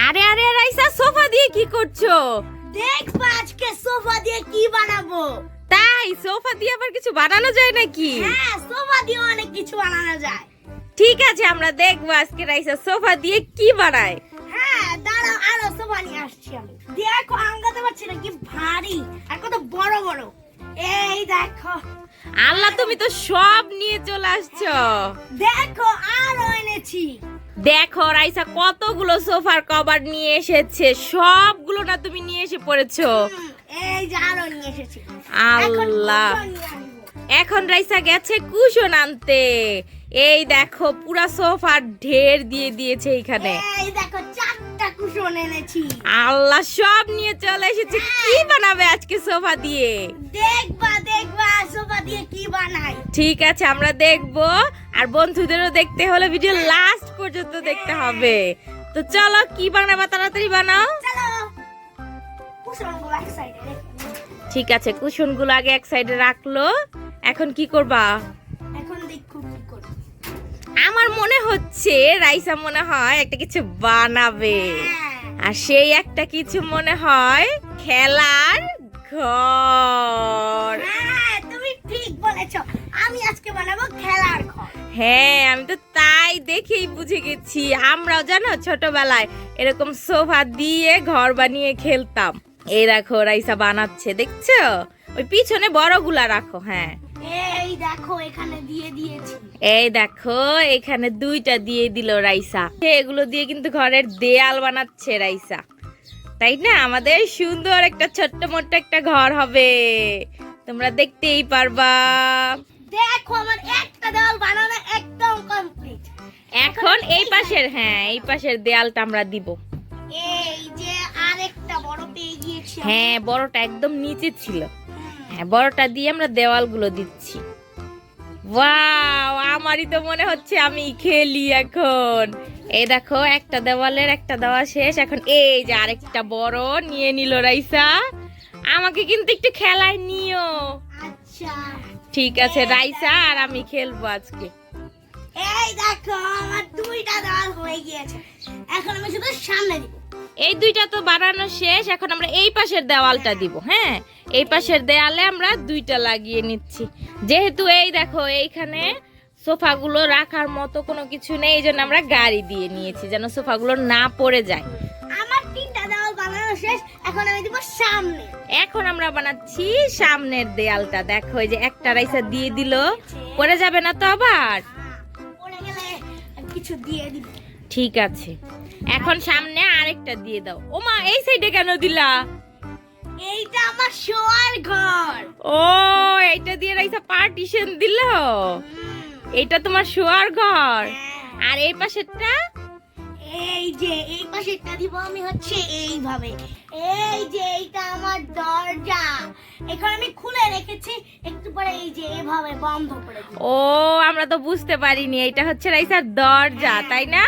আরে আরে রাইসা, সোফা দিয়ে কি করছো? দেখবা আজকে সোফা দিয়ে কি বানাবো। তাই সোফা দিয়ে আবার কিছু বানানো যায় নাকি? হ্যাঁ, সোফা দিয়ে অনেক কিছু বানানো যায়। ঠিক আছে, আমরা দেখবো আজকে রাইসা সোফা দিয়ে কি বানায়। হ্যাঁ, দাঁড়াও, আরো সোফা নিয়ে আসছি আমি। দেখো, আঙ্গাতে পারছি না কি ভারী আর কত বড় বড়। এই দেখো। আল্লাহ, তুমি তো সব নিয়ে চলে আসছো। দেখো, আরো এনেছি। দেখো রাইসা কতগুলো সোফার কভার নিয়ে এসেছে, সবগুলো না তুমি নিয়ে এসে পড়েছো। এই যে আরো নিয়ে এসেছি। আল্লাহ, এখন রাইসা গেছে কুশন আনতে। এই দেখো পুরা সোফার ঢের দিয়ে দিয়েছে এখানে। এই দেখো, 4টা কুশন এনেছি। আল্লাহ, সব নিয়ে চলে এসেছে। কি বানাবে আজকে সোফা দিয়ে? দেখবা দেখবা সোফা দিয়ে কি বানাই। ঠিক আছে, আমরা দেখবো। আর বন্ধুদেরও দেখতে হলে ভিডিও লাস্ট পর্যন্ত দেখতে হবে। তো চলো, কি বানাবা তাড়াতাড়ি বানাও। চলো, কুশনগুলো এক সাইডে রেখে। ঠিক আছে, কুশনগুলো আগে এক সাইডে রাখলো। এখন কি করবা? এখন দেখো কি করব। আমার মনে হচ্ছে রাইসা মনে হয় একটা কিছু বানাবে। হ্যাঁ। আর সেই একটা কিছু মনে হয় খেলার ঘর। হ্যাঁ, তুমি ঠিক বলেছো। আমি আজকে বানাবো খেলার ঘর। হ্যাঁ, আমি তো তাই দেখেই বুঝে গেছি। আমরাও জানো ছোটবেলায় এরকম সোফা দিয়ে ঘর বানিয়ে খেলতাম। এই দেখো রাইসা বানাচ্ছে, দেখছো? ওই পিছনে বড়গুলা রাখো। হ্যাঁ, এই দেখো, এখানে দিয়ে দিয়েছি। এই দেখো এখানে 2টা দিয়ে দিল রাইসা। এগুলো দিয়ে কিন্তু ঘরের দেয়াল বানাচ্ছে রাইসা, তাই না? আমাদের সুন্দর একটা ছোট্ট মোট্ট একটা ঘর হবে, তোমরা দেখতেই পারবা। দেখো, আমার একটা দেওয়াল বানানো একদম কমপ্লিট। এখন এই পাশের, হ্যাঁ এই পাশের দেয়ালটা আমরা দিব। এই যে আরেকটা বড় পেয়ে গিয়েছি আমি। হ্যাঁ, বড়টা একদম নিচে ছিল। হ্যাঁ, বড়টা দিয়ে আমরা দেওয়ালগুলো দিচ্ছি। ওয়াও, আমারই তো মনে হচ্ছে আমি খেলি এখন। এই দেখো, একটা দেওয়ালের একটা দেওয়া শেষ। এখন এই যে আরেকটা বড় নিয়ে নিল রাইসা। আমাকে কিন্তু একটু খেলায় নিও। আচ্ছা, ঠিক আছে রাইসা, আর আমি খেলবো আজকে। এই দেখো, আমার 2টা দেওয়াল হয়ে গিয়েছে। এখন আমি শুধু সামনে দিব। এই 2টা তো বানানো শেষ। এখন আমরা এই পাশের দেওয়ালটা দিব। হ্যাঁ, এই পাশের দেয়ালে আমরা 2টা লাগিয়ে নিচ্ছি। যেহেতু এই দেখো এইখানে সোফাগুলো রাখার মতো কোনো কিছু নেই, এই জন্য আমরা গাড়ি দিয়ে নিয়েছি যেন সোফাগুলো না পড়ে যায়। আমার 3টা দেওয়াল বানানো শেষ। এখন আমি দিব সামনে। এখন আমরা বানাচ্ছি সামনের দেয়ালটা। দেখো, এই যে একটা রাইসা দিয়ে দিল, পড়ে যাবে না তো আবার? পড়ে গেলে কিছু দিয়ে দিব। ঠিক আছে, এখন সামনে আরেকটা দিয়ে দাও। ওমা, এই সাইডে কেন দিলা? এইটা আমার শোয়ার ঘর। ও, এইটা দিয়ে রাইসা পার্টিশন দিল। এইটা তোমার শোয়ার ঘর। আর এই পাশেরটা? এই যে এই পাশেরটা দিব আমি হচ্ছে এইভাবে। এই যে এইটা আমার দরজা। এখন আমি খুলে রেখেছি, একটু পরে এই যে এভাবে বন্ধ করে দিব। ও, আমরা তো বুঝতে পারিনি এটা হচ্ছে রাইসার দরজা, তাই না?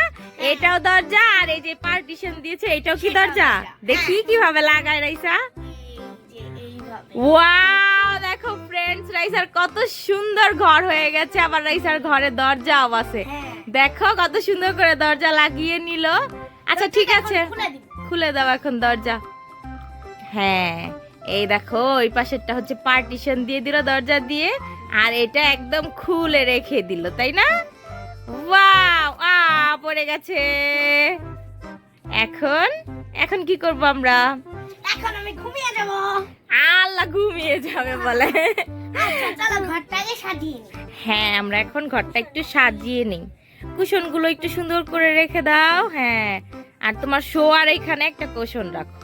এটাও দরজা, আর এই যে পার্টিশন দিয়েছে এটাও কি সেটাও দরজা? দরজা। দেখি কিভাবে লাগায় রাইসা। এই যে এইভাবে। ওয়াও, দেখো ফ্রেন্ডস, রাইসার কত সুন্দর ঘর হয়ে গেছে। আবার রাইসার ঘরে দরজাও আছে। হ্যাঁ। দেখো কত সুন্দর করে দরজা লাগিয়ে নিল। আচ্ছা ঠিক আছে, এখন খুলে দিব। খুলে দাও এখন দরজা। হ্যাঁ, এই দেখো ওই পাশেরটা হচ্ছে পার্টিশন দিয়ে দিল দরজা দিয়ে, আর এটা একদম খুলে রেখে দিল, তাই না? ওয়াও, পড়ে গেছে। এখন এখন কি করব আমরা? এখন আমি ঘুমিয়ে যাব। আল্লাহ, ঘুমিয়ে যাবে বলে। আচ্ছা, চলো ঘরটাকে সাজিয়ে নিই। হ্যাঁ, আমরা এখন ঘরটা একটু সাজিয়ে নিই। কুশনগুলো একটু সুন্দর করে রেখে দাও। হ্যাঁ, আর তোমার শোয়ার এখানে একটা কুশন রাখো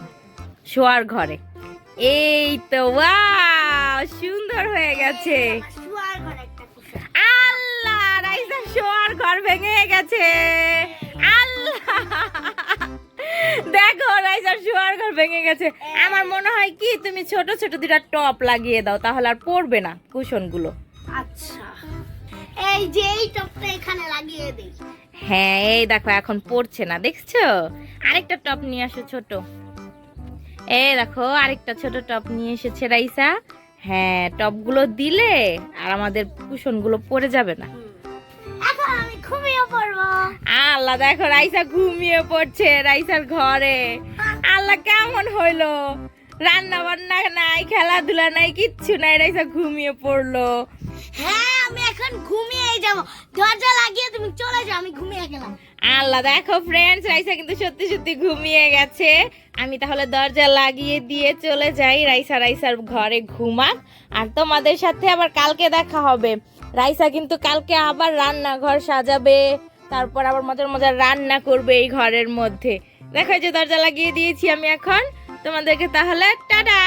শোয়ার ঘরে। এই তো, ওয়াও, সুন্দর হয়ে গেছে। শোয়ার ঘর একটা কুশন। আল্লাহ, রাইসা শোয়ার ঘর ভেঙে গেছে। আল্লাহ, দেখো রাইসার শোয়ার ঘর ভেঙে গেছে। আমার মনে হয় কি তুমি ছোট ছোট 2টা টপ লাগিয়ে দাও, তাহলে আর পড়বে না কুশনগুলো। আচ্ছা, এই যে এই টপটা এখানে লাগিয়ে দেই। হ্যাঁ, এই দেখো এখন পড়ছে না, দেখছো? আরেকটা টপ নিয়ে আসো ছোট। এই দেখো আরেকটা ছোট টপ নিয়ে এসেছে রাইসা। হ্যাঁ, টপগুলো দিলে আর আমাদের কুশনগুলো পড়ে যাবে না। এখন আমি ঘুমিয়ে পড়বো। আল্লাহ দেখো রাইসা ঘুমিয়ে পড়ছে রাইসার ঘরে। আল্লাহ কেমন হইলো, রান্না বান্না নাই, খেলাধুলা নাই, কিচ্ছু নাই, রাইসা ঘুমিয়ে পড়লো। হ্যাঁ আমি এখন ঘুমিয়ে যাব, দরজা লাগিয়ে তুমি চলে যাও, আমি ঘুমিয়ে গেলাম। আল্লাহ দেখো ফ্রেন্ডস, রাইসা কিন্তু সত্যি সত্যি ঘুমিয়ে গেছে। আমি তাহলে দরজা লাগিয়ে দিয়ে চলে যাই, রাইসার ঘরে ঘুমাক। আর তোমাদের সাথে আবার কালকে দেখা হবে। রাইসা কিন্তু কালকে আবার রান্নাঘর সাজাবে, তারপর আবার মজার মজার রান্না করবে এই ঘরের মধ্যে। দেখো এই যে দরজা লাগিয়ে দিয়েছি আমি এখন। তোমাদেরকে তাহলে টাটা।